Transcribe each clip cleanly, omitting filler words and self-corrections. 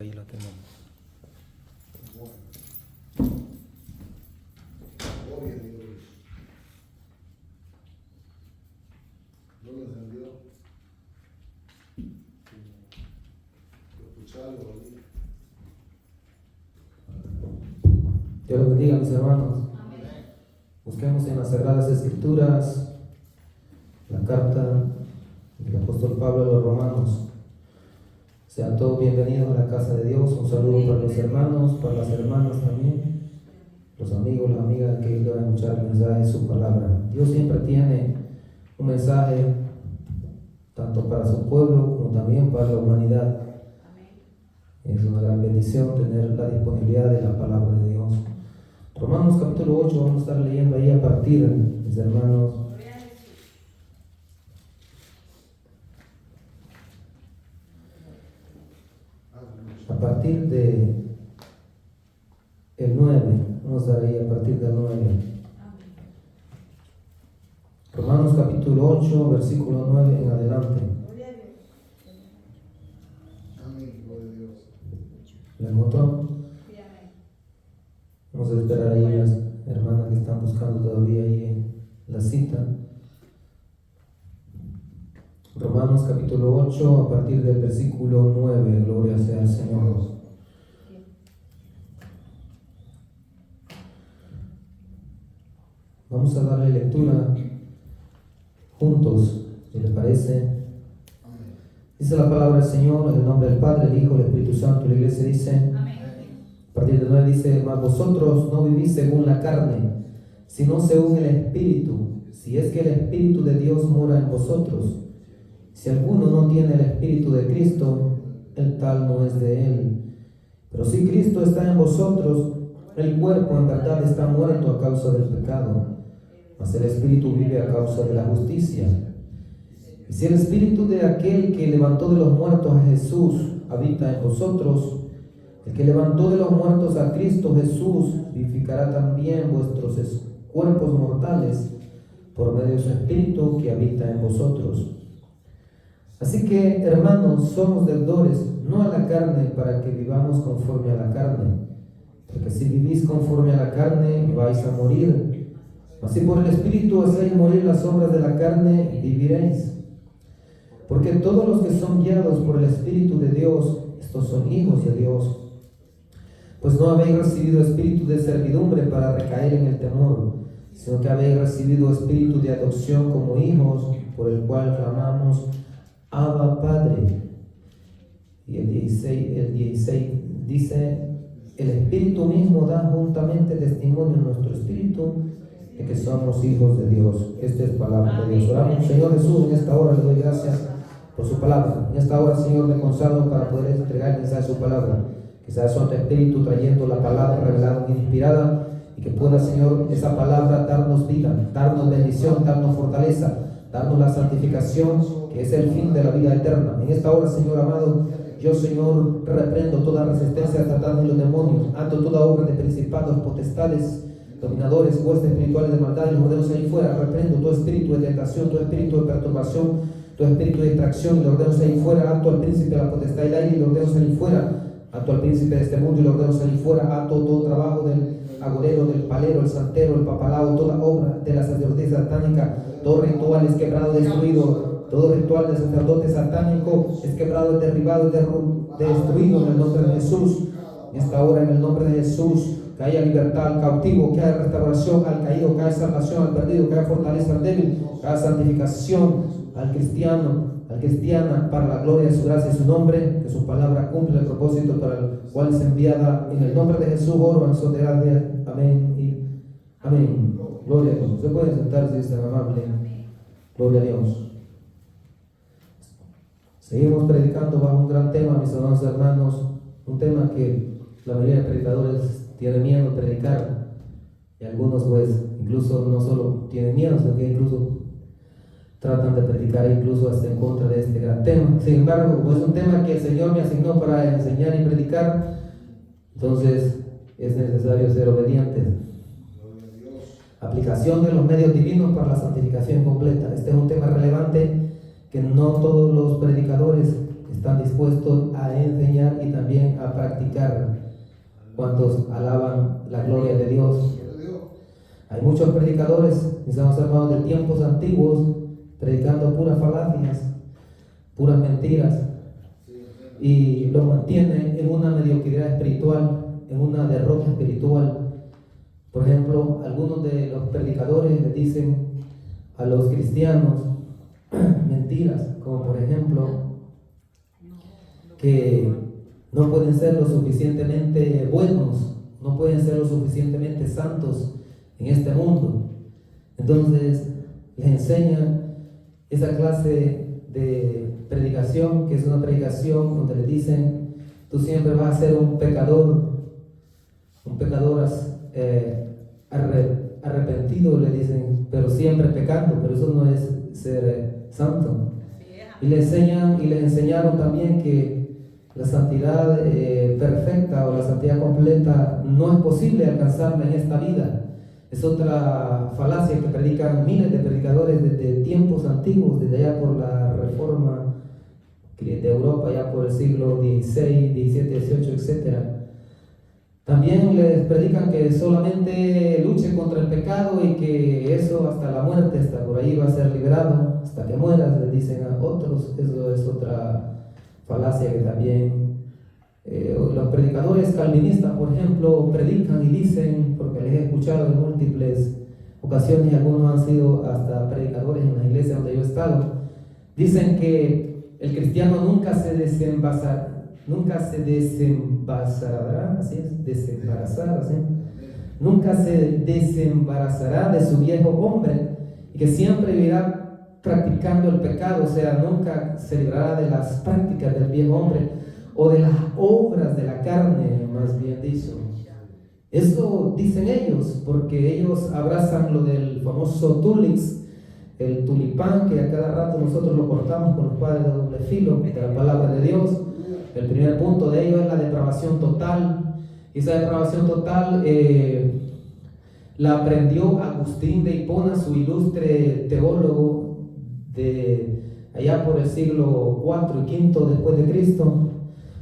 Ahí lo tenemos. ¿No lo encendió? Escuchalo, Dios los bendiga, mis hermanos. Amén. Busquemos en las Sagradas Escrituras la carta del apóstol Pablo a los Romanos. Sean todos bienvenidos a la casa de Dios. Un saludo para los hermanos, para las hermanas también, los amigos, las amigas que van a escuchar el mensaje de su palabra. Dios siempre tiene un mensaje tanto para su pueblo como también para la humanidad. Es una gran bendición tener la disponibilidad de la palabra de Dios. Romanos capítulo 8, vamos a estar leyendo ahí a partir, mis hermanos, a partir de el 9, vamos a estar ahí a partir del 9. Romanos capítulo 8, versículo 9 en adelante. Amén, gloria a Dios. ¿Le encontró? Vamos a esperar ahí a las hermanas que están buscando todavía ahí la cita. Romanos capítulo 8, a partir del versículo 9, gloria sea al Señor. Vamos a darle lectura juntos, si les parece. Amén. Dice la palabra del Señor, en el nombre del Padre, el Hijo, el Espíritu Santo. La iglesia dice, a partir del 9 dice, mas vosotros no vivís según la carne, sino según el Espíritu, si es que el Espíritu de Dios mora en vosotros. Si alguno no tiene el Espíritu de Cristo, el tal no es de él. Pero si Cristo está en vosotros, el cuerpo en verdad está muerto a causa del pecado, mas el Espíritu vive a causa de la justicia. Y si el Espíritu de aquel que levantó de los muertos a Jesús habita en vosotros, el que levantó de los muertos a Cristo Jesús vivificará también vuestros cuerpos mortales por medio de su Espíritu que habita en vosotros. Así que, hermanos, somos deudores, no a la carne, para que vivamos conforme a la carne. Porque si vivís conforme a la carne, vais a morir. Mas si por el Espíritu hacéis morir las obras de la carne, viviréis. Porque todos los que son guiados por el Espíritu de Dios, estos son hijos de Dios. Pues no habéis recibido espíritu de servidumbre para recaer en el temor, sino que habéis recibido espíritu de adopción como hijos, por el cual clamamos, Abba, Padre. Y el 16 dice, el Espíritu mismo da juntamente testimonio en nuestro espíritu de que somos hijos de Dios. Esta es palabra de Dios. Oramos, Señor Jesús, en esta hora le doy gracias por su palabra. En esta hora, Señor, le consagro para poder entregar el mensaje de su palabra. Que sea Santo Espíritu trayendo la palabra revelada e inspirada, y que pueda, Señor, esa palabra darnos vida, darnos bendición, darnos fortaleza, darnos la santificación, que es el fin de la vida eterna. En esta hora, Señor amado, yo, Señor, reprendo toda resistencia a Satanás y los demonios, ato toda obra de principados, potestades, dominadores, huestes espirituales de maldad, y los ordeno ahí fuera. Reprendo todo espíritu de tentación, todo espíritu de perturbación, todo espíritu de distracción, y los ordeno ahí fuera. Ato al príncipe de la potestad del aire, y los ordeno ahí fuera. Ato al príncipe de este mundo, y los ordeno ahí fuera. Ato todo trabajo del agorero, del palero, el santero, el papalao, toda obra de la sacerdotisa satánica, todo ritual es quebrado, destruido. Todo ritual del sacerdote satánico es quebrado, derribado, destruido en el nombre de Jesús. En esta hora, en el nombre de Jesús, que haya libertad al cautivo, que haya restauración al caído, que haya salvación al perdido, que haya fortaleza al débil, que haya santificación al cristiano, al cristiana, para la gloria de su gracia y su nombre, que su palabra cumpla el propósito para el cual es enviada. En el nombre de Jesús oro en son de gracia. Amén y amén. Gloria a Dios. Usted puede sentarse si es tan amable. Gloria a Dios. Seguimos predicando bajo un gran tema, mis amados hermanos, un tema que la mayoría de predicadores tienen miedo de predicar, y algunos pues incluso no solo tienen miedo, sino que incluso tratan de predicar incluso hasta en contra de este gran tema. Sin embargo, como es un tema que el Señor me asignó para enseñar y predicar, entonces es necesario ser obedientes. Aplicación de los medios divinos para la santificación completa. Este es un tema relevante que no todos los predicadores están dispuestos a enseñar y también a practicar. ¿Cuántos alaban la gloria de Dios? Gloria a Dios. Hay muchos predicadores, mis amados hermanos, de tiempos antiguos, predicando puras falacias, puras mentiras, y los mantienen en una mediocridad espiritual, en una derrota espiritual. Por ejemplo, algunos de los predicadores le dicen a los cristianos mentiras, como por ejemplo que no pueden ser lo suficientemente buenos, no pueden ser lo suficientemente santos en este mundo. Entonces les enseñan esa clase de predicación, que es una predicación donde le dicen: tú siempre vas a ser un pecador arrepentido, le dicen, pero siempre pecando, pero eso no es ser santo. Y les enseñaron también que la santidad perfecta o la santidad completa no es posible alcanzarla en esta vida. Es otra falacia que predican miles de predicadores desde tiempos antiguos, desde allá por la Reforma de Europa, ya por el siglo XVI, XVII, XVIII, etc. También les predican que solamente luche contra el pecado y que eso hasta la muerte, hasta por ahí va a ser liberado, hasta que mueras, les dicen a otros. Eso es otra falacia que también los predicadores calvinistas, por ejemplo, predican y dicen, porque les he escuchado en múltiples ocasiones, y algunos han sido hasta predicadores en la iglesia donde yo he estado, dicen que el cristiano nunca se desembarazará, así es, desembarazar, así, nunca se desembarazará de su viejo hombre, y que siempre vivirá practicando el pecado, o sea, nunca se librará de las prácticas del viejo hombre o de las obras de la carne, más bien dicho. Eso dicen ellos, porque ellos abrazan lo del famoso tulix, el tulipán, que a cada rato nosotros lo cortamos con los padres de doble filo de la palabra de Dios. El primer punto de ello es la depravación total. Y esa depravación total la aprendió Agustín de Hipona, su ilustre teólogo de allá por el siglo IV y V después de Cristo,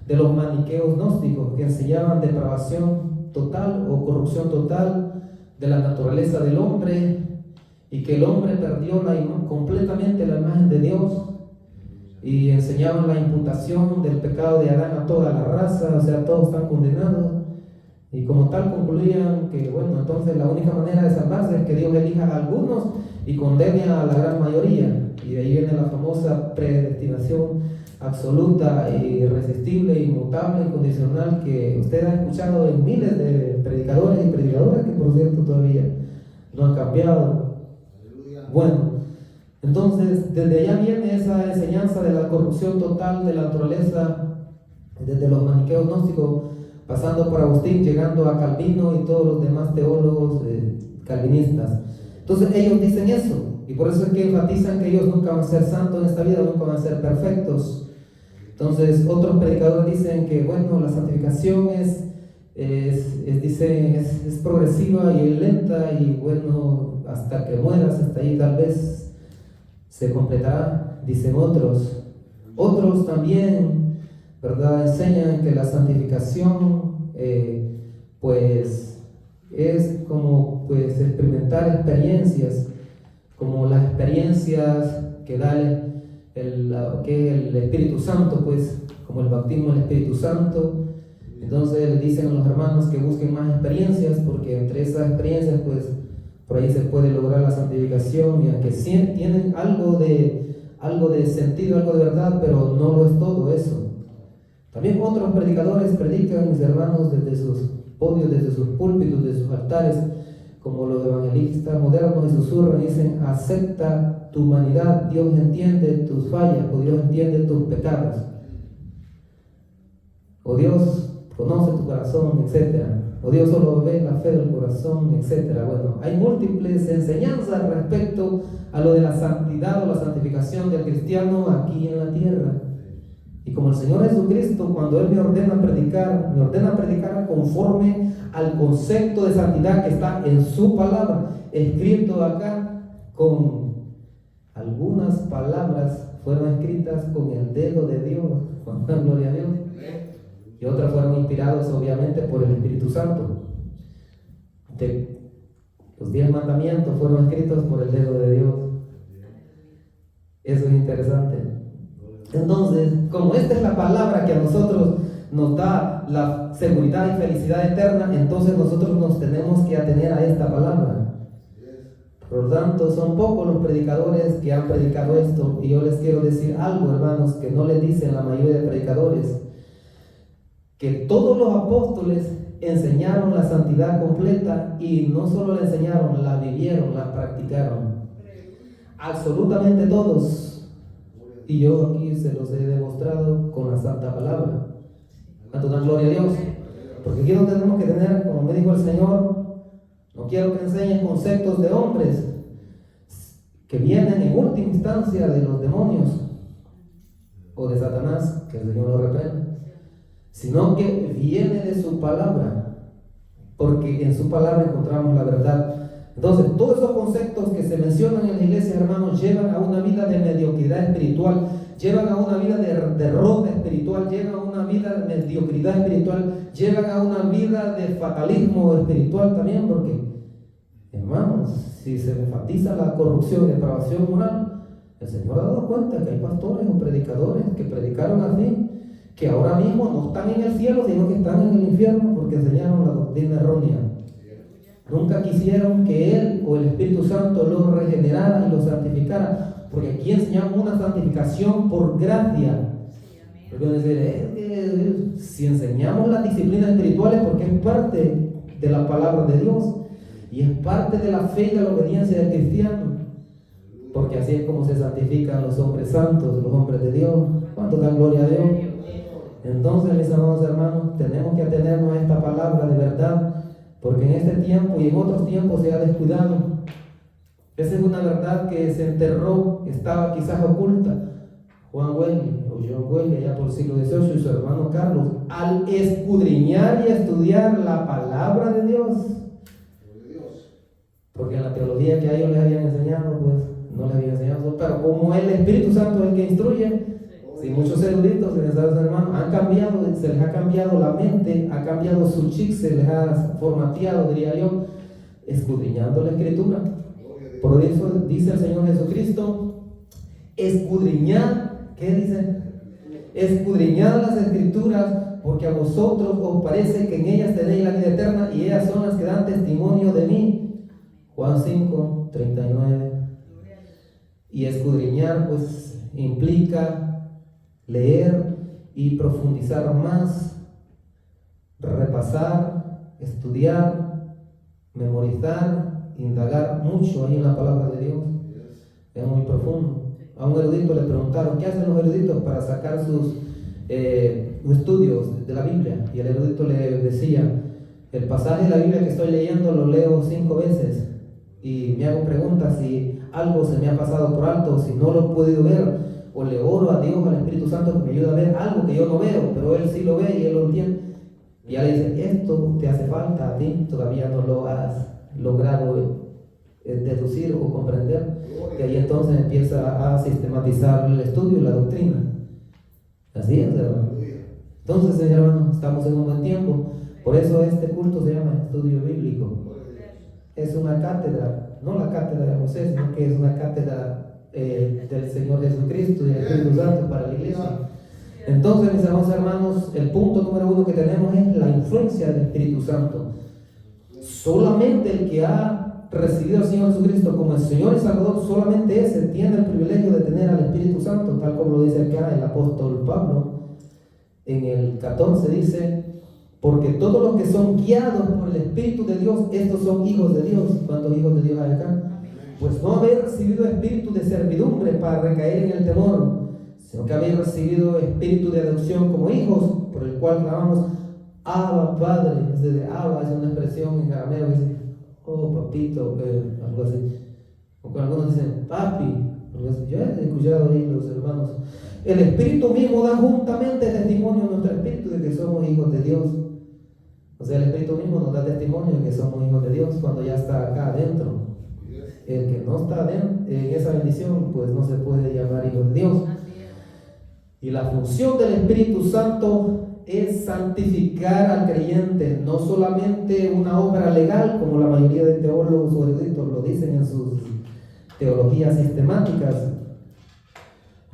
de los maniqueos gnósticos, que enseñaban depravación total o corrupción total de la naturaleza del hombre, y que el hombre perdió completamente la imagen de Dios, y enseñaban la imputación del pecado de Adán a toda la raza, o sea, todos están condenados, y como tal concluían que, bueno, entonces la única manera de salvarse es que Dios elija a algunos y condene a la gran mayoría, y de ahí viene la famosa predestinación absoluta, irresistible, inmutable, incondicional, que usted ha escuchado en miles de predicadores y predicadoras, que por cierto todavía no han cambiado. Bueno, entonces desde allá viene esa enseñanza de la corrupción total de la naturaleza, desde los maniqueos gnósticos, pasando por Agustín, llegando a Calvino y todos los demás teólogos calvinistas. Entonces ellos dicen eso, y por eso es que enfatizan que ellos nunca van a ser santos en esta vida, nunca van a ser perfectos. Entonces otros predicadores dicen que, bueno, la santificación es progresiva y lenta, y bueno, hasta que mueras, hasta ahí tal vez se completará, dicen otros. Otros también, ¿verdad?, enseñan que la santificación pues es como pues experimentar experiencias, como las experiencias que da el Espíritu Santo, pues como el bautismo del Espíritu Santo. Entonces le dicen a los hermanos que busquen más experiencias, porque entre esas experiencias pues por ahí se puede lograr la santificación, y aunque sí tienen algo de sentido, algo de verdad, pero no lo es todo eso. También otros predicadores predican, mis hermanos, desde sus podios, desde sus púlpitos, desde sus altares, como los evangelistas modernos, y susurran y dicen: acepta tu humanidad, Dios entiende tus fallas, o Dios entiende tus pecados, o Dios conoce tu corazón, etc. O Dios solo ve la fe del corazón, etc. Bueno, hay múltiples enseñanzas respecto a lo de la santidad o la santificación del cristiano aquí en la tierra. Y como el Señor Jesucristo, cuando Él me ordena predicar conforme al concepto de santidad que está en su palabra, escrito acá, con algunas palabras fueron escritas con el dedo de Dios, Gloria a Dios. Y otras fueron inspirados obviamente por el Espíritu Santo. Los 10 mandamientos fueron escritos por el dedo de Dios. Eso es interesante. Entonces, como esta es la palabra que a nosotros nos da la seguridad y felicidad eterna, entonces nosotros nos tenemos que atener a esta palabra. Por lo tanto, son pocos los predicadores que han predicado esto, y yo les quiero decir algo, hermanos, que no le dicen la mayoría de predicadores, que todos los apóstoles enseñaron la santidad completa, y no solo la enseñaron, la vivieron, la practicaron. Absolutamente todos. Y yo aquí se los he demostrado con la santa palabra. ¿Cuánto dan gloria a Dios? Porque aquí no tenemos que tener, como me dijo el Señor, no quiero que enseñes conceptos de hombres que vienen en última instancia de los demonios o de Satanás, que el Señor lo reprenda, sino que viene de su palabra, porque en su palabra encontramos la verdad. Entonces, todos esos conceptos que se mencionan en la iglesia, hermanos, llevan a una vida de mediocridad espiritual, llevan a una vida de derrota espiritual, llevan a una vida de mediocridad espiritual, llevan a una vida de fatalismo espiritual también, porque, hermanos, si se enfatiza la corrupción y depravación moral, el Señor ha dado cuenta que hay pastores o predicadores que predicaron así, que ahora mismo no están en el cielo, sino que están en el infierno porque enseñaron la doctrina errónea. Nunca quisieron que Él o el Espíritu Santo lo regenerara y lo santificara, porque aquí enseñamos una santificación por gracia. Porque si enseñamos las disciplinas espirituales, porque es parte de la palabra de Dios y es parte de la fe y de la obediencia del cristiano, porque así es como se santifican los hombres santos, los hombres de Dios. ¿Cuánto dan gloria a Dios? Entonces, mis amados hermanos, tenemos que atenernos a esta palabra de verdad, porque en este tiempo y en otros tiempos se ha descuidado. Esa es una verdad que se enterró, estaba quizás oculta. Juan Wesley o John Wesley, allá por el siglo XVIII, y su hermano Carlos, al escudriñar y estudiar la palabra de Dios, porque en la teología que a ellos les habían enseñado, pues no les habían enseñado, pero como el Espíritu Santo es el que instruye, si muchos eruditos, hermanos, han cambiado, se les ha cambiado la mente, ha cambiado su chip, se les ha formateado, diría yo, escudriñando la Escritura. Por eso dice el Señor Jesucristo, escudriñad, ¿qué dice? Escudriñad las Escrituras, porque a vosotros os parece que en ellas tenéis la vida eterna, y ellas son las que dan testimonio de mí. Juan 5, 39. Y escudriñar, pues, implica leer y profundizar más, repasar, estudiar, memorizar, indagar mucho ahí en la palabra de Dios. Es muy profundo. A un erudito le preguntaron, ¿qué hacen los eruditos para sacar sus estudios de la Biblia? Y el erudito le decía, el pasaje de la Biblia que estoy leyendo lo leo 5 veces y me hago preguntas si algo se me ha pasado por alto, si no lo he podido ver, o le oro a Dios, al Espíritu Santo, que me ayude a ver algo que yo no veo, pero Él sí lo ve y Él lo entiende. Y ya le dice, esto te hace falta a ti, todavía no lo has logrado deducir o comprender. Y ahí entonces empieza a sistematizar el estudio y la doctrina. Así es, hermano. Entonces, hermano, estamos en un buen tiempo. Por eso este culto se llama estudio bíblico. Es una cátedra, no la cátedra de Moisés, sino que es una cátedra del Señor Jesucristo y del Espíritu Santo para la iglesia. Entonces, mis hermanos, el punto número 1 que tenemos es la influencia del Espíritu Santo. Solamente el que ha recibido al Señor Jesucristo como el Señor y Salvador, solamente ese tiene el privilegio de tener al Espíritu Santo, tal como lo dice acá el apóstol Pablo. En el 14 dice, porque todos los que son guiados por el Espíritu de Dios, estos son hijos de Dios. ¿Cuántos hijos de Dios hay acá? Pues no habéis recibido espíritu de servidumbre para recaer en el temor, sino que habéis recibido espíritu de adopción como hijos, por el cual clamamos, Abba, Padre. Desde Abba es una expresión en arameo que dice, oh papito, algo así. O cuando algunos dicen, papi, algo así. Yo he escuchado ahí los hermanos. El Espíritu mismo da juntamente testimonio a nuestro espíritu de que somos hijos de Dios. O sea, el Espíritu mismo nos da testimonio de que somos hijos de Dios cuando ya está acá adentro. El que no está en esa bendición, pues no se puede llamar hijo de Dios. Y la función del Espíritu Santo es santificar al creyente, no solamente una obra legal, como la mayoría de teólogos o eruditos lo dicen en sus teologías sistemáticas.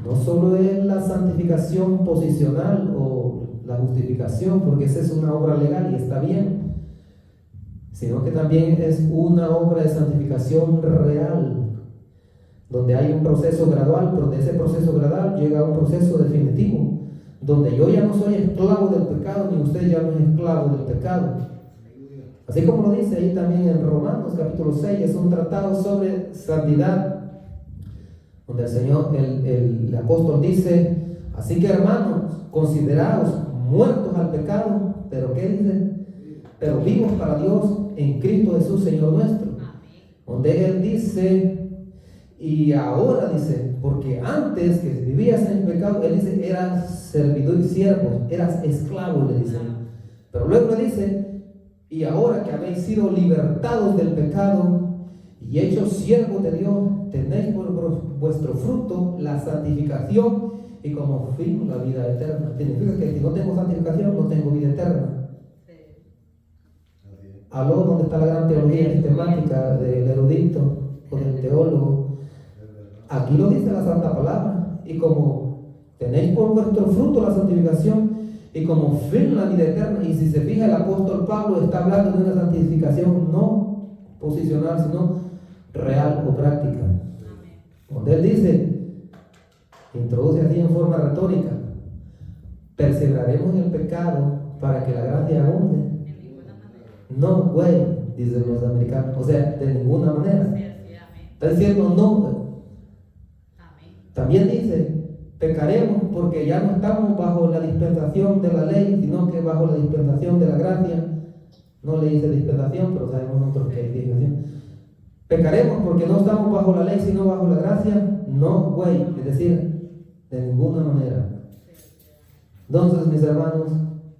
No solo es la santificación posicional o la justificación, porque esa es una obra legal y está bien, sino que también es una obra de santificación real, donde hay un proceso gradual, pero de ese proceso gradual llega a un proceso definitivo, donde yo ya no soy esclavo del pecado, ni usted ya no es esclavo del pecado. Así como lo dice ahí también en Romanos capítulo 6, es un tratado sobre santidad, donde el Señor, el apóstol dice: así que hermanos, consideraos muertos al pecado, pero ¿qué dice? Pero vivos para Dios en Cristo Jesús, Señor nuestro. Donde Él dice, y ahora dice, porque antes que vivías en el pecado, Él dice, eras servidor y siervo, eras esclavo, le dice. Pero luego le dice, y ahora que habéis sido libertados del pecado y hechos siervos de Dios, tenéis por vuestro fruto la santificación y como fin la vida eterna. Significa que si no tengo santificación, no tengo vida eterna. Aló, ¿dónde está la gran teología sistemática del erudito o del teólogo? Aquí lo dice la Santa Palabra. Y como tenéis por vuestro fruto la santificación y como fin la vida eterna. Y si se fija, el apóstol Pablo está hablando de una santificación no posicional, sino real o práctica. Donde él dice, introduce así en forma retórica: perseveraremos en el pecado para que la gracia abunde. No, güey, dicen los americanos. O sea, de ninguna manera. Está diciendo no, güey. También dice, pecaremos porque ya no estamos bajo la dispensación de la ley, sino que bajo la dispensación de la gracia. No le dice dispensación, pero sabemos nosotros que es dispensación. Pecaremos porque no estamos bajo la ley, sino bajo la gracia. No, güey, es decir, de ninguna manera. Entonces, mis hermanos,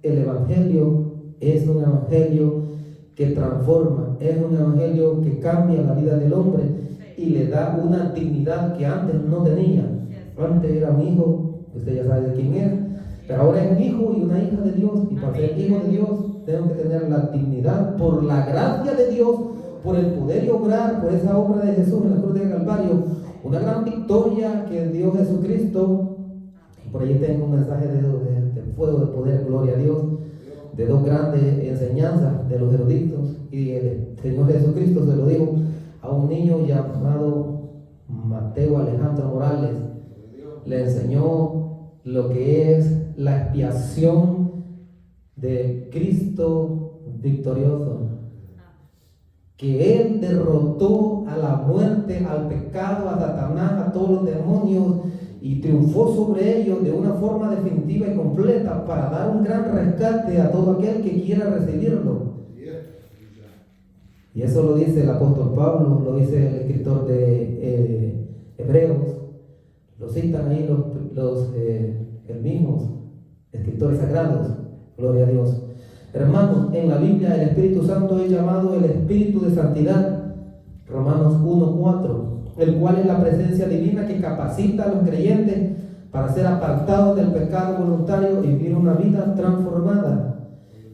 el Evangelio es un Evangelio que transforma, es un Evangelio que cambia la vida del hombre y le da una dignidad que antes no tenía. Antes era un hijo, usted ya sabe de quién es, pero ahora es un hijo y una hija de Dios, y para ser hijo de Dios tengo que tener la dignidad por la gracia de Dios, por el poder y obrar, por esa obra de Jesús en la cruz del Calvario, una gran victoria que dio Jesucristo. Por ahí tengo un mensaje de fuego, de poder, gloria a Dios, de dos grandes enseñanzas de los eruditos, y el Señor Jesucristo se lo dijo a un niño llamado Mateo Alejandro Morales. Le enseñó lo que es la expiación de Cristo victorioso, que Él derrotó a la muerte, al pecado, a Satanás, a todos los demonios, y triunfó sobre ellos de una forma definitiva y completa para dar un gran rescate a todo aquel que quiera recibirlo. Y eso lo dice el apóstol Pablo, lo dice el escritor de Hebreos, lo citan ahí los mismos escritores sagrados, gloria a Dios. Hermanos, en la Biblia el Espíritu Santo es llamado el Espíritu de Santidad, Romanos 1:4, el cual es la presencia divina que capacita a los creyentes para ser apartados del pecado voluntario y vivir una vida transformada.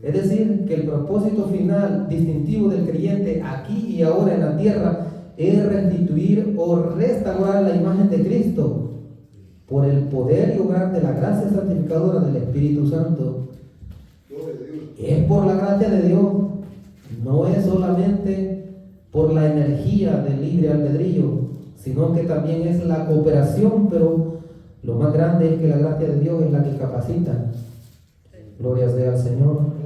Es decir, que el propósito final distintivo del creyente aquí y ahora en la tierra es restituir o restaurar la imagen de Cristo por el poder y obrar de la gracia santificadora del Espíritu Santo. Es por la gracia de Dios, no es solamente por la energía del libre albedrío, sino que también es la cooperación, pero lo más grande es que la gracia de Dios es la que capacita. Gloria sea al Señor.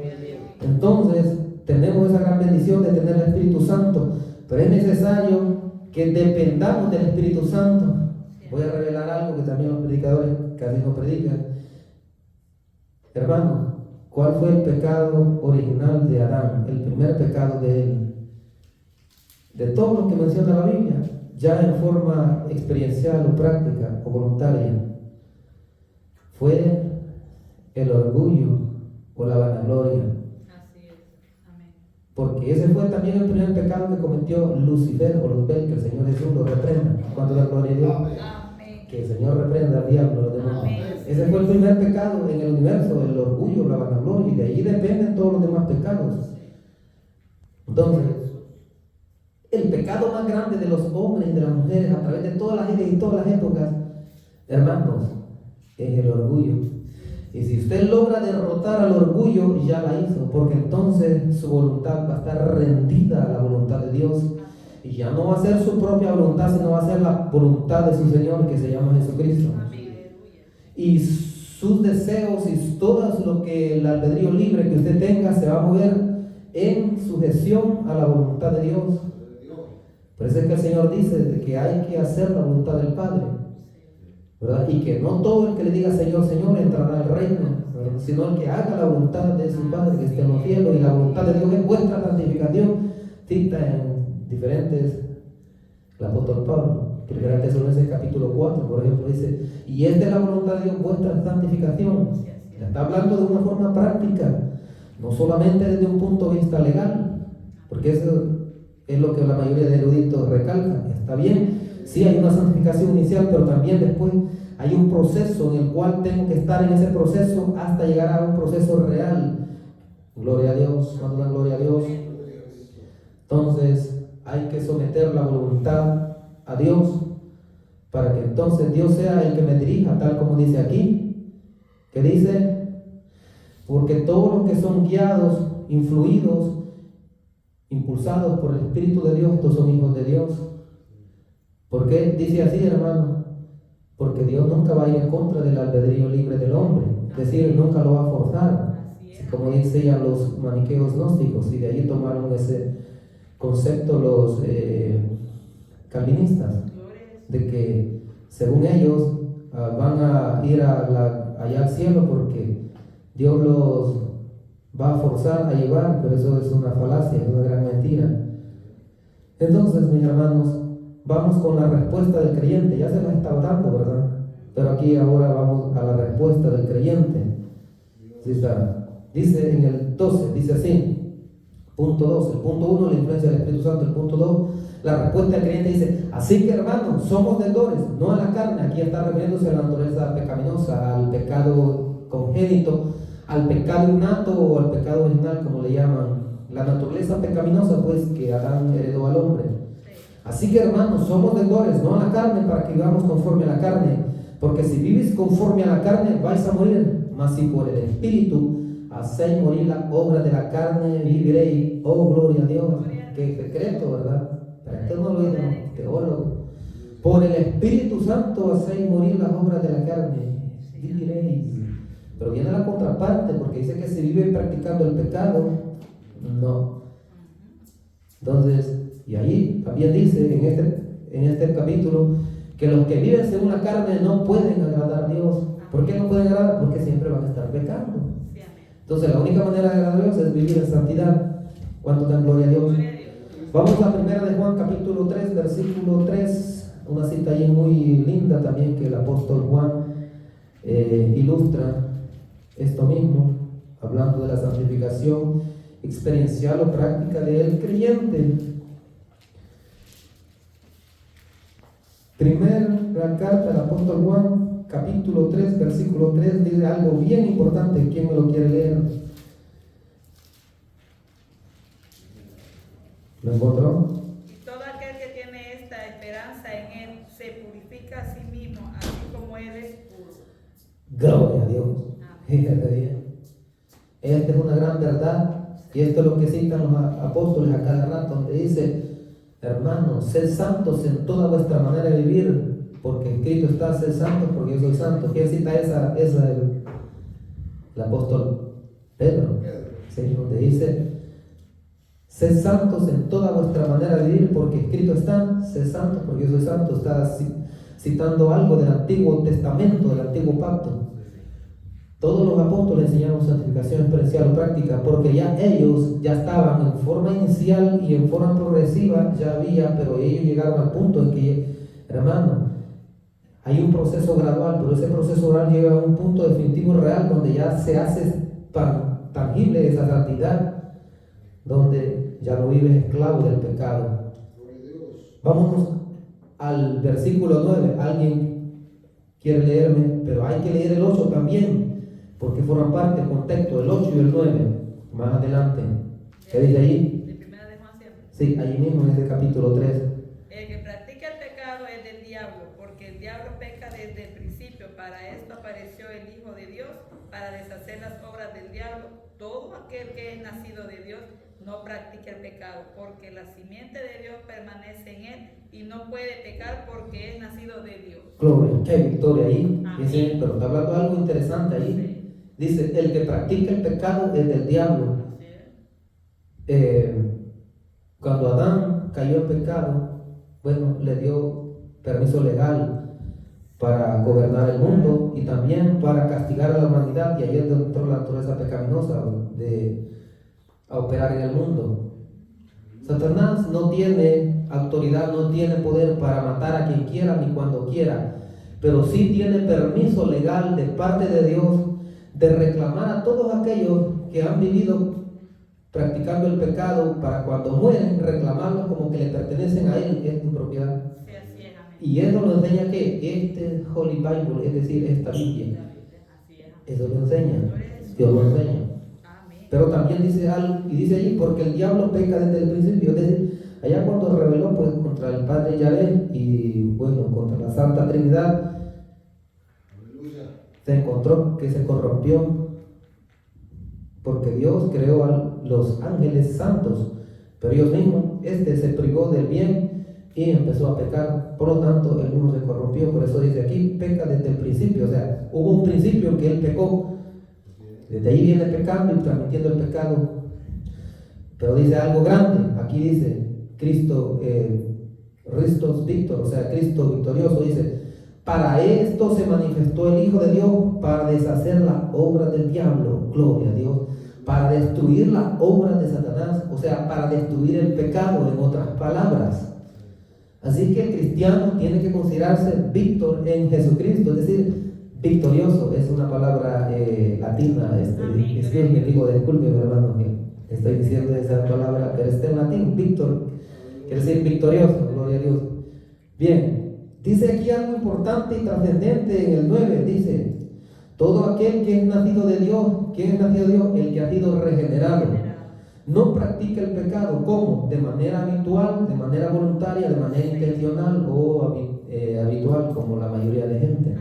Entonces, tenemos esa gran bendición de tener el Espíritu Santo, pero es necesario que dependamos del Espíritu Santo. Voy a revelar algo que también los predicadores casi no predican. Hermano, ¿cuál fue el pecado original de Adán? El primer pecado de él. De todos los que menciona la Biblia, ya en forma experiencial o práctica o voluntaria, fue el orgullo o la vanagloria. Así es. Amén. Porque ese fue también el primer pecado que cometió Lucifer o Luzbel, que el Señor Jesús lo reprenda cuando la gloria a Dios. Amén. Que el Señor reprenda al diablo, los demás. Amén. Ese fue el primer pecado en el universo, el orgullo, la vanagloria, y de ahí dependen todos los demás pecados. Entonces, el pecado más grande de los hombres y de las mujeres a través de todas las vidas y todas las épocas, hermanos, es el orgullo. Y si usted logra derrotar al orgullo, ya la hizo, porque entonces su voluntad va a estar rendida a la voluntad de Dios. Y ya no va a ser su propia voluntad, sino va a ser la voluntad de su Señor, que se llama Jesucristo. Y sus deseos y todo lo que el albedrío libre que usted tenga se va a mover en sujeción a la voluntad de Dios. Por eso es que el Señor dice de que hay que hacer la voluntad del Padre, ¿verdad? Y que no todo el que le diga Señor, Señor entrará al reino, ¿verdad? Sino el que haga la voluntad de su Padre que esté en los cielos. Y la voluntad de Dios es vuestra santificación. Cita en diferentes el apóstol Pablo, 1 Tesalonicenses capítulo 4, por ejemplo, dice: y esta es la voluntad de Dios, vuestra santificación. Ya está hablando de una forma práctica, no solamente desde un punto de vista legal, porque eso es lo que la mayoría de eruditos recalcan. Está bien, sí hay una santificación inicial, pero también después hay un proceso en el cual tengo que estar en ese proceso hasta llegar a un proceso real. Gloria a Dios, cuando da gloria a Dios. Entonces hay que someter la voluntad a Dios para que entonces Dios sea el que me dirija, tal como dice aquí, que dice: porque todos los que son guiados, influidos, impulsados por el Espíritu de Dios, estos son hijos de Dios. ¿Por qué dice así, hermano? Porque Dios nunca va a ir en contra del albedrío libre del hombre, es decir, nunca lo va a forzar, como dicen los maniqueos gnósticos, y de allí tomaron ese concepto los calvinistas, de que según ellos van a ir allá al cielo porque Dios los va a forzar a llevar, pero eso es una falacia, es una gran mentira. Entonces, mis hermanos, vamos con la respuesta del creyente. Ya se la estaba dando, ¿verdad? Pero aquí ahora vamos a la respuesta del creyente. ¿Sí está? Dice en el 12, dice así, punto 2, el punto 1, la influencia del Espíritu Santo. El punto 2, la respuesta del creyente dice: así que, hermanos, somos deudores, no a la carne. Aquí está refiriéndose a la naturaleza pecaminosa, al pecado congénito, al pecado innato o al pecado original, como le llaman. La naturaleza pecaminosa, pues, que Adán heredó al hombre. Así que, hermanos, somos deudores, no a la carne, para que vivamos conforme a la carne. Porque si vivís conforme a la carne, vais a morir. Mas si por el Espíritu hacéis morir la obra de la carne, viviréis. Oh, gloria a Dios. Qué secreto, ¿verdad? Pero esto no lo dicen los teólogos. Por el Espíritu Santo hacéis morir las obras de la carne, viviréis. Pero viene la contraparte, porque dice que si vive practicando el pecado, no. Entonces, y ahí también dice en este capítulo que los que viven según la carne no pueden agradar a Dios. ¿Por qué no pueden agradar? Porque siempre van a estar pecando. Entonces la única manera de agradar a Dios es vivir en santidad. ¿Cuánto dan gloria a Dios? Vamos a primera de Juan capítulo 3, versículo 3, una cita ahí muy linda también que el apóstol Juan ilustra esto mismo, hablando de la santificación experiencial o práctica del creyente. Primera carta del apóstol Juan, capítulo 3, versículo 3, dice algo bien importante. ¿Quién me lo quiere leer? ¿Lo encontró? Y todo aquel que tiene esta esperanza en él se purifica a sí mismo, así como él es puro. Gloria a Dios. Fíjate bien. Esta es una gran verdad, y esto es lo que citan los apóstoles a cada rato, donde dice: hermanos, sed santos en toda vuestra manera de vivir, porque escrito está: sed santos porque yo soy santo. ¿Quién cita esa el apóstol Pedro? ¿Sí? Donde dice: sed santos en toda vuestra manera de vivir, porque escrito está: sed santos porque yo soy santo. Está citando algo del Antiguo Testamento, del Antiguo Pacto. Todos los apóstoles enseñaron santificación experiencial o práctica, porque ya ellos ya estaban en forma inicial y en forma progresiva, ya había, pero ellos llegaron al punto en que, hermano, hay un proceso gradual, pero ese proceso gradual llega a un punto definitivo real, donde ya se hace tangible esa santidad, donde ya no vives esclavo del pecado. Vámonos al versículo 9. Alguien quiere leerme, pero hay que leer el 8 también, porque forman parte del contexto, el 8 y el 9, más adelante. ¿Qué dice ahí? De primera de Juan siempre. Sí, ahí mismo en ese capítulo 3. El que practica el pecado es del diablo, porque el diablo peca desde el principio. Para esto apareció el Hijo de Dios, para deshacer las obras del diablo. Todo aquel que es nacido de Dios no practica el pecado, porque la simiente de Dios permanece en él y no puede pecar porque es nacido de Dios. Gloria, qué victoria ahí. Amén. Dice, pero está hablando algo interesante ahí. Sí. Dice, el que practica el pecado es del diablo. Así es. Cuando Adán cayó en pecado, bueno, le dio permiso legal para gobernar el mundo y también para castigar a la humanidad, y ahí es donde entró la naturaleza pecaminosa a operar en el mundo. Satanás no tiene autoridad, no tiene poder para matar a quien quiera ni cuando quiera, pero sí tiene permiso legal de parte de Dios de reclamar a todos aquellos que han vivido practicando el pecado, para cuando mueren reclamarlos como que le pertenecen a él, es tu propiedad. Sí, así es, amén. Y eso lo enseña que este Holy Bible, es decir, esta Biblia, Así es, amén. eso lo enseña, Dios lo enseña. Amén. Pero también dice algo, y dice allí, porque el diablo peca desde el principio, es decir, allá cuando rebeló pues contra el Padre Yahvé y bueno, contra la Santa Trinidad, Aleluya. se encontró que se corrompió, porque Dios creó a los ángeles santos, pero ellos mismos, se privó del bien y empezó a pecar, por lo tanto él mismo se corrompió. Por eso dice aquí, peca desde el principio, o sea, hubo un principio en que él pecó, desde ahí viene pecando y transmitiendo el pecado. Pero dice algo grande, aquí dice Cristo, Christos Victor, o sea, Cristo victorioso, dice, para esto se manifestó el Hijo de Dios, para deshacer las obras del diablo, gloria a Dios, para destruir las obras de Satanás, o sea, para destruir el pecado, en otras palabras. Así que el cristiano tiene que considerarse víctor en Jesucristo, es decir, victorioso, es una palabra latina, Dios me digo, disculpe mi hermano que estoy diciendo esa palabra, pero está en latín, víctor, quiere decir victorioso, gloria a Dios. Bien, dice aquí algo importante y trascendente en el 9, dice, todo aquel que es nacido de Dios, ¿quién es nacido de Dios? El que ha sido regenerado. No practica el pecado, ¿cómo? De manera habitual, de manera voluntaria, de manera intencional o habitual, como la mayoría de gente.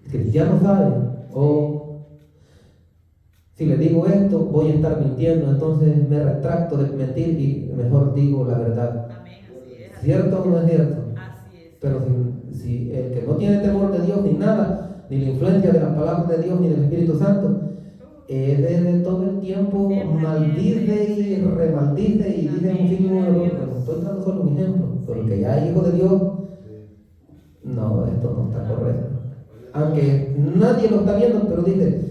El cristiano sabe, si le digo esto, voy a estar mintiendo, entonces me retracto de mentir y mejor digo la verdad. Amén, así es. ¿Cierto o no es cierto? Así es. Pero si el que no tiene temor de Dios ni nada, ni la influencia de las palabras de Dios ni del Espíritu Santo, de todo el tiempo maldice y remaldice y dice un fin, bueno, estoy dando solo un ejemplo, pero que ya es hijo de Dios, no, esto no está correcto. Aunque nadie lo está viendo, pero dice,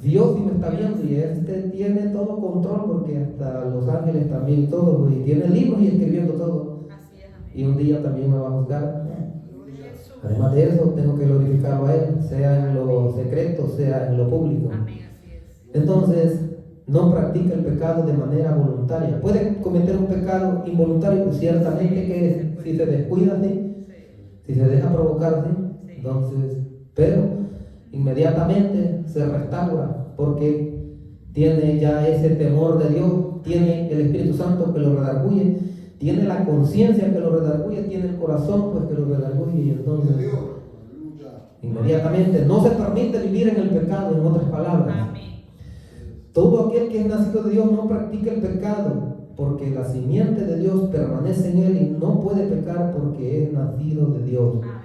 Dios sí me está viendo y tiene todo control, porque hasta los ángeles también todo, y tiene libros y escribiendo todo. Así es, amén. Y un día también me va a juzgar. Gloria a Jesús. Además de eso, tengo que glorificarlo a Él, sea en lo secreto, sea en lo público. Amén, así es. Entonces, no practica el pecado de manera voluntaria. Puede cometer un pecado involuntario, ciertamente, que si se descuida, ¿sí? Si se deja provocar, ¿sí? Entonces, pero inmediatamente se restaura, porque tiene ya ese temor de Dios, tiene el Espíritu Santo que lo redarguye, tiene la conciencia que lo redarguye, tiene el corazón pues que lo redarguye, y entonces inmediatamente no se permite vivir en el pecado, en otras palabras. Amén. Todo aquel que es nacido de Dios no practica el pecado, porque la simiente de Dios permanece en él y no puede pecar porque es nacido de Dios. Amén.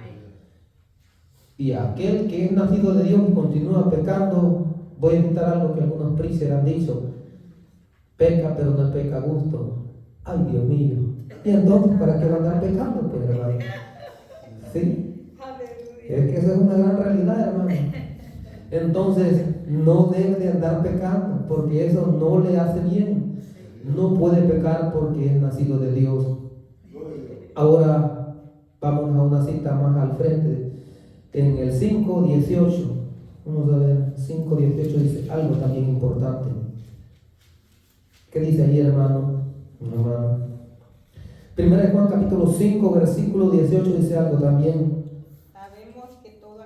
Y aquel que es nacido de Dios y continúa pecando, voy a citar algo que algunos príncipes han dicho, peca pero no peca a gusto. Ay, Dios mío. Y entonces, ¿para qué va a andar pecando, pues, hermano? ¿Sí? Aleluya. Es que esa es una gran realidad, hermano. Entonces, no debe de andar pecando, porque eso no le hace bien. No puede pecar porque es nacido de Dios. Ahora vamos a una cita más al frente. En el 5:18, vamos a ver, 5:18 dice algo también importante. ¿Qué dice ahí, hermano? Hermano. Primera de Juan capítulo 5, versículo 18 dice algo también. Sabemos que todo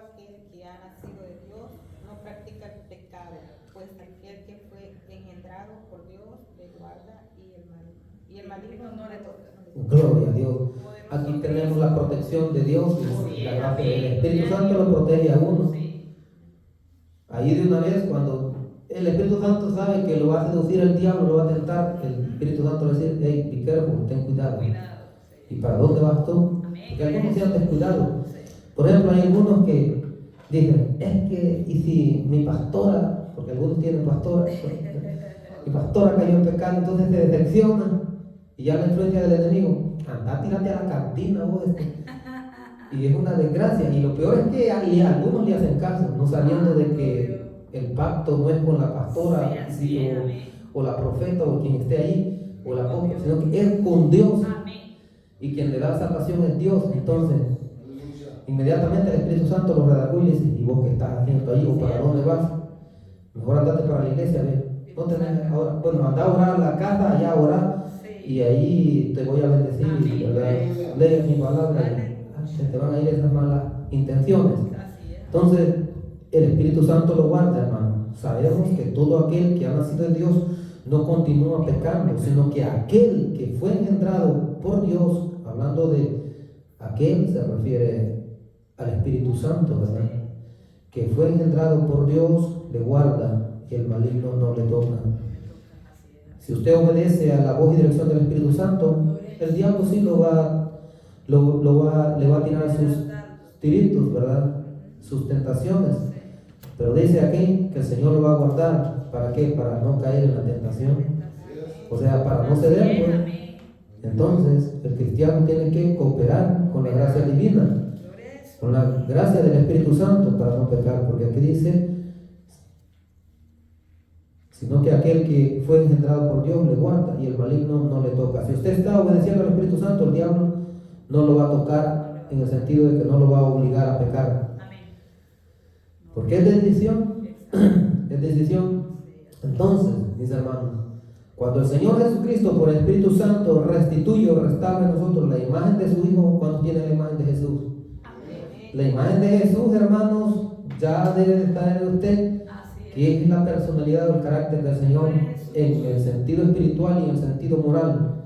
guarda y el maligno no le toca. Gloria a Dios. Aquí tenemos la protección de Dios y la gracia del Espíritu Santo lo protege a uno. Ahí de una vez, cuando el Espíritu Santo sabe que lo va a seducir el diablo, lo va a tentar, el Espíritu Santo le dice: hey, be careful, ten cuidado. ¿Y para dónde vas tú? Porque algunos se han descuidado. Por ejemplo, hay algunos que dicen: es que, y si mi pastora, porque algunos tienen pastora, mi pastora cayó en pecado, entonces se decepciona y ya la influencia del enemigo, anda, tírate a la cantina vos. Y es una desgracia, y lo peor es que algunos le hacen caso, no sabiendo de que el pacto no es con la pastora o la profeta o quien esté ahí o la apóstol, sino que es con Dios. Y quien le da salvación es Dios. Entonces inmediatamente el Espíritu Santo lo redagó y le dice: ¿y vos qué estás haciendo ahí o para dónde vas? Mejor andate para la iglesia, ve. No tenés ahora, bueno, anda a orar a la casa, allá a orar, y ahí te voy a bendecir, ¿verdad? Lees mi palabra y se te van a ir esas malas intenciones. Entonces el Espíritu Santo lo guarda, hermano. Sabemos que todo aquel que ha nacido de Dios no continúa pecando, sino que aquel que fue engendrado por Dios, hablando de aquel, se refiere al Espíritu Santo, ¿verdad? Que fue engendrado por Dios, le guarda y el maligno no le toca. Si usted obedece a la voz y dirección del Espíritu Santo, el diablo sí le va a tirar sus tiritos, ¿verdad? Sus tentaciones. Pero dice aquí que el Señor lo va a guardar. ¿Para qué? Para no caer en la tentación. O sea, para no ceder, pues. Entonces, el cristiano tiene que cooperar con la gracia divina, con la gracia del Espíritu Santo para no pecar, porque aquí dice: sino que aquel que fue engendrado por Dios le guarda y el maligno no le toca. Si usted está obedeciendo al Espíritu Santo, el diablo no lo va a tocar, en el sentido de que no lo va a obligar a pecar. Porque es decisión. Es decisión. Entonces, mis hermanos, cuando el Señor Jesucristo por el Espíritu Santo restituye o restaura en nosotros la imagen de su Hijo, ¿cuándo tiene la imagen de Jesús? La imagen de Jesús, hermanos, ya debe de estar en usted, que es la personalidad o el carácter del Señor en el sentido espiritual y en el sentido moral.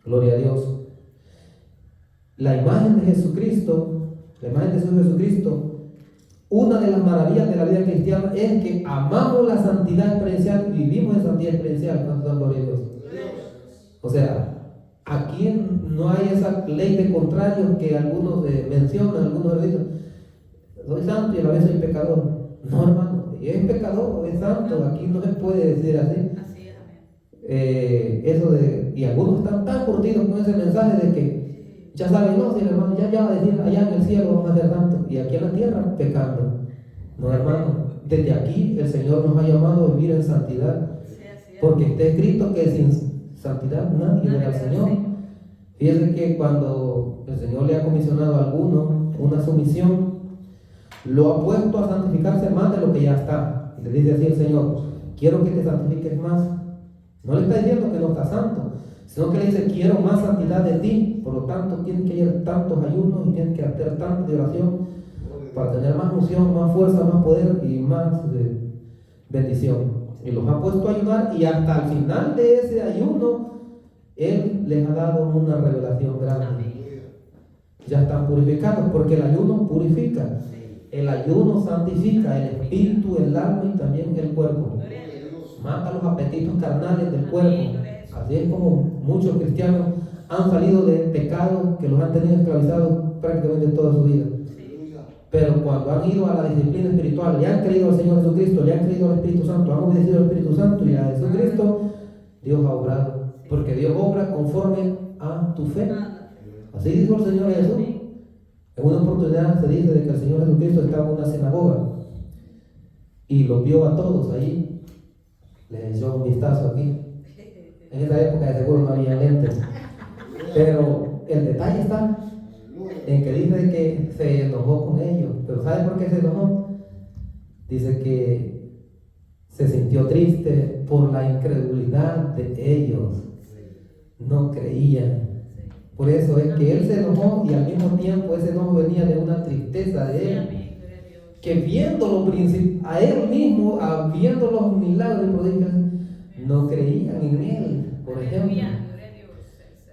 Gloria a Dios. La imagen de Jesucristo, la imagen de Jesucristo, una de las maravillas de la vida cristiana es que amamos la santidad experiencial y vivimos en santidad experiencial. ¿Cuántos gloria a Dios? O sea, aquí no hay esa ley de contrarios que algunos mencionan, algunos dicen: soy santo y a la vez soy pecador. No, hermano, es pecador o es santo, aquí no se puede decir así. Eso de, y algunos están tan curtidos con ese mensaje de que ya saben: no, si el hermano ya va a decir, allá en el cielo vamos a ser santos, y aquí en la tierra pecando. No, hermano, desde aquí el Señor nos ha llamado a vivir en santidad, porque está escrito que sin santidad nadie verá al Señor. Fíjense que cuando el Señor le ha comisionado a alguno una sumisión, lo ha puesto a santificarse más de lo que ya está. Y le dice así el Señor: quiero que te santifiques más. No le está diciendo que no está santo, sino que le dice: quiero más santidad de ti. Por lo tanto, tienes que ir tantos ayunos y tienes que hacer tanto de oración para tener más unción, más fuerza, más poder y más bendición. Y los ha puesto a ayunar, y hasta el final de ese ayuno Él les ha dado una revelación grande. Ya están purificados, porque el ayuno purifica. El ayuno santifica el espíritu, el alma y también el cuerpo. Mata los apetitos carnales del cuerpo. Así es como muchos cristianos han salido de pecados que los han tenido esclavizados prácticamente toda su vida. Pero cuando han ido a la disciplina espiritual, le han creído al Señor Jesucristo, le han creído al Espíritu Santo, han obedecido al Espíritu Santo y a Jesucristo, Dios ha obrado. Porque Dios obra conforme a tu fe. Así dijo el Señor Jesús. En una oportunidad se dice de que el Señor Jesucristo estaba en una sinagoga y los vio a todos ahí. Les echó un vistazo aquí. En esa época de seguro no había lentes. Pero el detalle está en que dice que se enojó con ellos. Pero ¿sabe por qué se enojó? Dice que se sintió triste por la incredulidad de ellos. No creían. Por eso es que él se enojó, y al mismo tiempo ese enojo venía de una tristeza de él, que viéndolo a él mismo, viendo los milagros y prodigios, no creían en él. por ejemplo. Aleluya, gloria a Dios.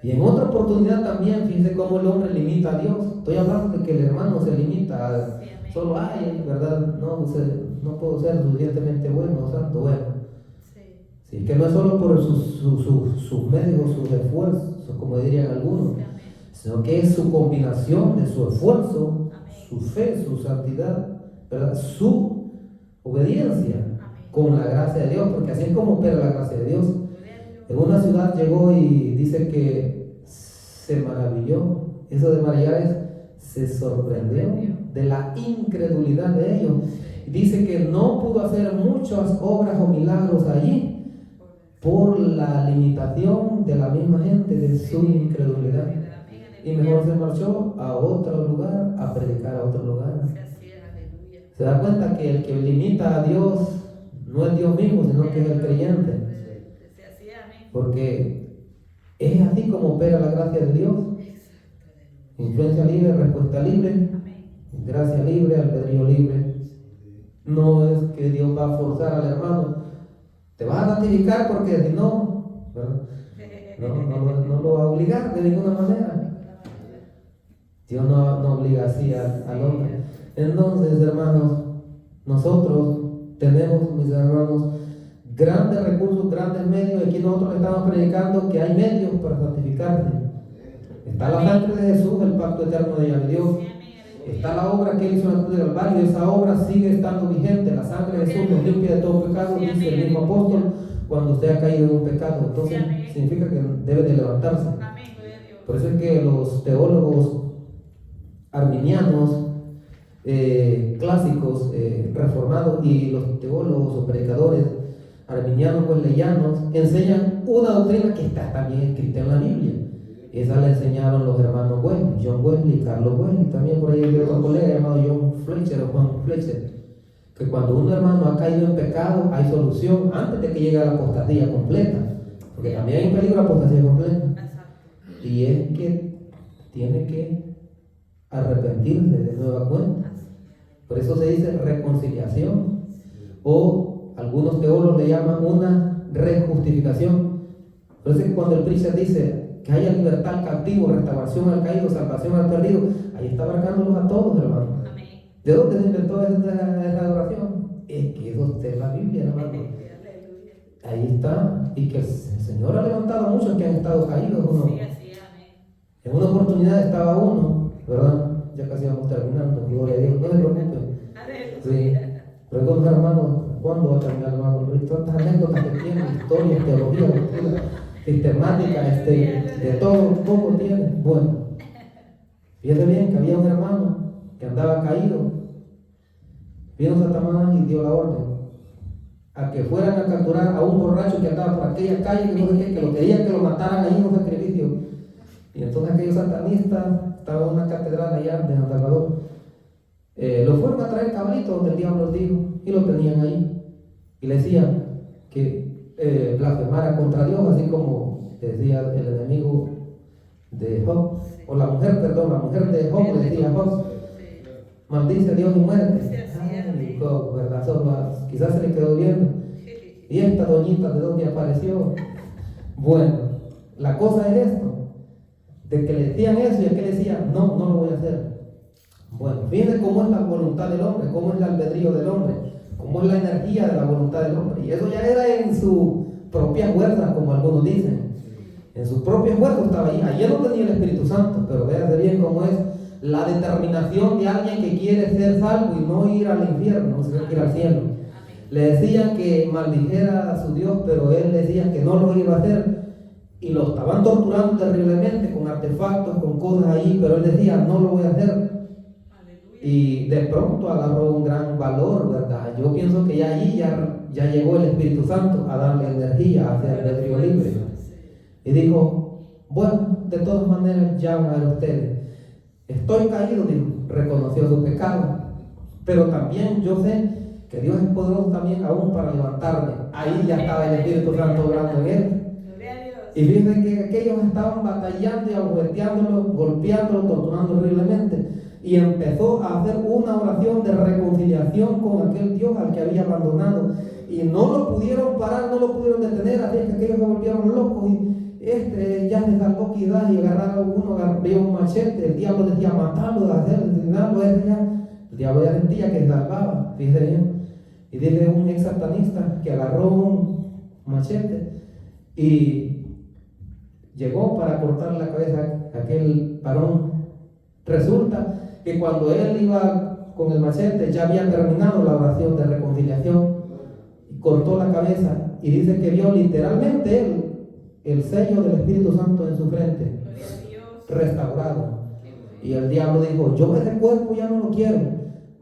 Y en otra oportunidad también, fíjense cómo el hombre limita a Dios. Estoy hablando de que el hermano se limita a Sí, amén. solo, ay, ¿verdad? No puedo ser suficientemente bueno, santo, bueno. Sí, Sí, que no es solo por sus medios, sus esfuerzos, como dirían algunos, sí, amén. sino que es su combinación de su esfuerzo, Amén. su fe, su santidad, ¿verdad? Su obediencia Amén. con la gracia de Dios, porque así es como opera la gracia de Dios. Gloria a Dios. En una ciudad llegó y dice que se maravilló, eso de maravillar es, se sorprendió de la incredulidad de ellos. Dice que no pudo hacer muchas obras o milagros allí por la limitación de la misma gente, de su incredulidad. Y mejor se marchó a otro lugar, a predicar a otro lugar. Se da cuenta que el que limita a Dios no es Dios mismo, sino que es el creyente. Porque es así como opera la gracia de Dios. Influencia libre, respuesta libre, gracia libre, albedrío libre. No es que Dios va a forzar al hermano, te vas a santificar porque si no, ¿verdad? No lo va a obligar de ninguna manera. Dios no obliga así al hombre. Entonces, hermanos, nosotros tenemos, mis hermanos, grandes recursos, grandes medios. Aquí nosotros estamos predicando que hay medios para santificarse. Está la sangre de Jesús, el pacto eterno de Yahvé Dios. Está la obra que él hizo en la cruz del Calvario. Esa obra sigue estando vigente. La sangre de Jesús nos limpia de todo pecado, dice el mismo apóstol, cuando usted ha caído en un pecado. Entonces significa que debe de levantarse. Por eso es que los teólogos arminianos clásicos, reformados, y los teólogos o predicadores arminianos wesleyanos enseñan una doctrina que está también escrita en la Biblia. Esa la enseñaron los hermanos Wesley, John Wesley, Carlos Wesley, también por ahí hay otro colega llamado John Fletcher o Juan Fletcher, que cuando un hermano ha caído en pecado hay solución antes de que llegue a la apostasía completa, porque también hay un peligro de apostasía completa, y es que tiene que arrepentirse de nueva cuenta. Por eso se dice reconciliación, o algunos teólogos le llaman una rejustificación. Por eso es que cuando el preacher dice que haya libertad al cautivo, restauración al caído, salvación al perdido, ahí está abarcándolos a todos, hermano. ¿De dónde se inventó esa adoración? Es que eso está en la Biblia, hermano. Ahí está. Y que el Señor ha levantado a muchos que han estado caídos, ¿no? En una oportunidad estaba uno, ¿verdad? Ya casi vamos terminando, gloria a Dios, no se preocupen. Sí. Pero con los hermanos, ¿cuándo va a terminar, hermano? Tantas anécdotas que tiene, historias, teología, doctrina, sistemática, de todo un poco tiene. Bueno, fíjate bien que había un hermano que andaba caído. Vino Satanás y dio la orden a que fueran a capturar a un borracho que andaba por aquella calle, que no sé qué, que lo querían que lo mataran ahí en un sacrificio. Y entonces aquellos satanistas estaban en una catedral allá de San Salvador. Lo fueron a traer cabalito donde el diablo los dijo y lo tenían ahí. Y le decían que blasfemara contra Dios, así como decía el enemigo de Job, o la mujer de Job le decía a Job, maldice a Dios y muerte. Ay, Job, ¿verdad? Quizás se le quedó viendo. Y esta doñita, ¿de dónde apareció? Bueno, la cosa es esto, de que le decían eso y aquel decía, no lo voy a hacer. Bueno, fíjense cómo es la voluntad del hombre, cómo es el albedrío del hombre, cómo es la energía de la voluntad del hombre. Y eso ya era en su propia fuerza, como algunos dicen. En su propia fuerza estaba ahí. Ayer no tenía el Espíritu Santo, pero véase bien cómo es la determinación de alguien que quiere ser salvo y no ir al infierno, sino ir al cielo. Le decían que maldijera a su Dios, pero él decía que no lo iba a hacer. Y lo estaban torturando terriblemente con artefactos, con cosas ahí, pero él decía, no lo voy a hacer. Y de pronto agarró un gran valor, ¿verdad? Yo pienso que ya allí ya llegó el Espíritu Santo a darle energía hacia el albedrío libre. Y dijo, bueno, de todas maneras ya van a ver ustedes. Estoy caído, dijo, reconoció su pecado. Pero también yo sé que Dios es poderoso también aún para levantarme. Ahí ya estaba el Espíritu Santo obrando en él. Y fíjense que aquellos estaban batallando y abofeteándolo, golpeándolo, torturándolo horriblemente. Y empezó a hacer una oración de reconciliación con aquel Dios al que había abandonado. Y no lo pudieron parar, no lo pudieron detener, así que aquellos se volvieron locos piedad y agarraba uno, agarraba un machete, el diablo decía matarlo, asesinarlo, el diablo ya sentía que salvaba, fíjese bien. Y dice un ex satanista que agarró un machete y llegó para cortar la cabeza a aquel varón. Resulta que cuando él iba con el machete ya había terminado la oración de reconciliación y cortó la cabeza, y dice que vio literalmente él el sello del Espíritu Santo en su frente, Gloria a Dios. restaurado. Y el diablo dijo: yo ese cuerpo ya no lo quiero,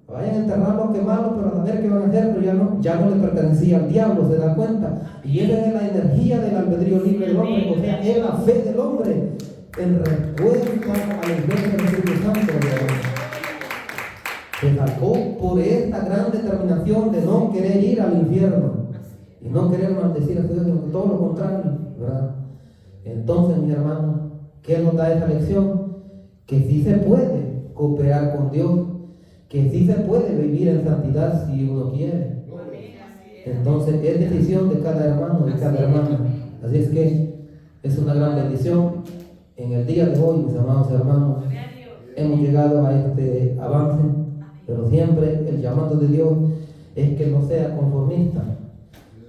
vayan a enterrarlo, a quemarlo, pero a saber qué van a hacer, pero ya no le pertenecía al diablo, se da cuenta. Y esa es la energía del albedrío libre del hombre, o sea, es la fe del hombre en respuesta a la iglesia del Espíritu Santo. Se sacó por esta gran determinación de no querer ir al infierno y no querer maldecir a Dios, sino todo lo contrario, ¿verdad? Entonces, mis hermanos, ¿qué nos da esa lección? Que sí se puede cooperar con Dios, que sí se puede vivir en santidad si uno quiere. Entonces es decisión de cada hermano, de cada hermana. Así es que es una gran bendición. En el día de hoy, mis amados hermanos, hemos llegado a este avance, pero siempre el llamado de Dios es que no sea conformista,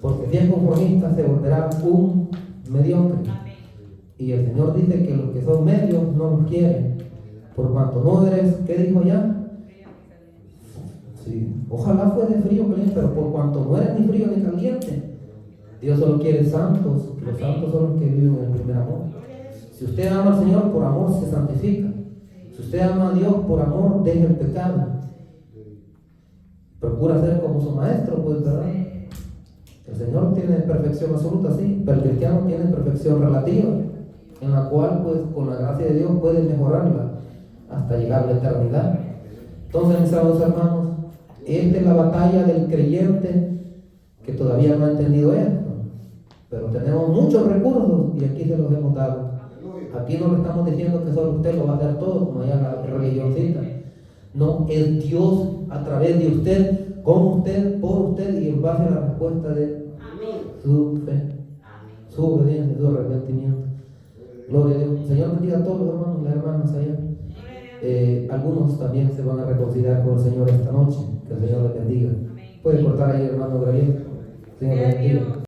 porque si es conformista se volverá un mediocre. Y el Señor dice que los que son medios no los quieren, por cuanto no eres, ¿qué dijo ya? Sí, ojalá fuese frío o caliente, pero por cuanto no eres ni frío ni caliente, Dios solo quiere santos. Los santos son los que viven en el primer amor. Si usted ama al Señor, por amor se santifica. Si usted ama a Dios, por amor deja el pecado. Procura ser como su maestro, pues, ¿verdad? El Señor tiene perfección absoluta, sí, pero el cristiano tiene perfección relativa, en la cual, pues, con la gracia de Dios puede mejorarla hasta llegar a la eternidad. Entonces, mis amados hermanos, esta es la batalla del creyente que todavía no ha entendido esto, pero tenemos muchos recursos y aquí se los hemos dado. Aquí no le estamos diciendo que solo usted lo va a hacer todo, como allá la religioncita. No, es Dios a través de usted, con usted, por usted y en base a la respuesta de su fe, su obediencia, su arrepentimiento. Gloria a Dios. Señor bendiga a todos los hermanos y las hermanas allá. Algunos también se van a reconciliar con el Señor esta noche. Que el Señor les bendiga. Puede cortar ahí, hermano Gabriel. Señor bendiga.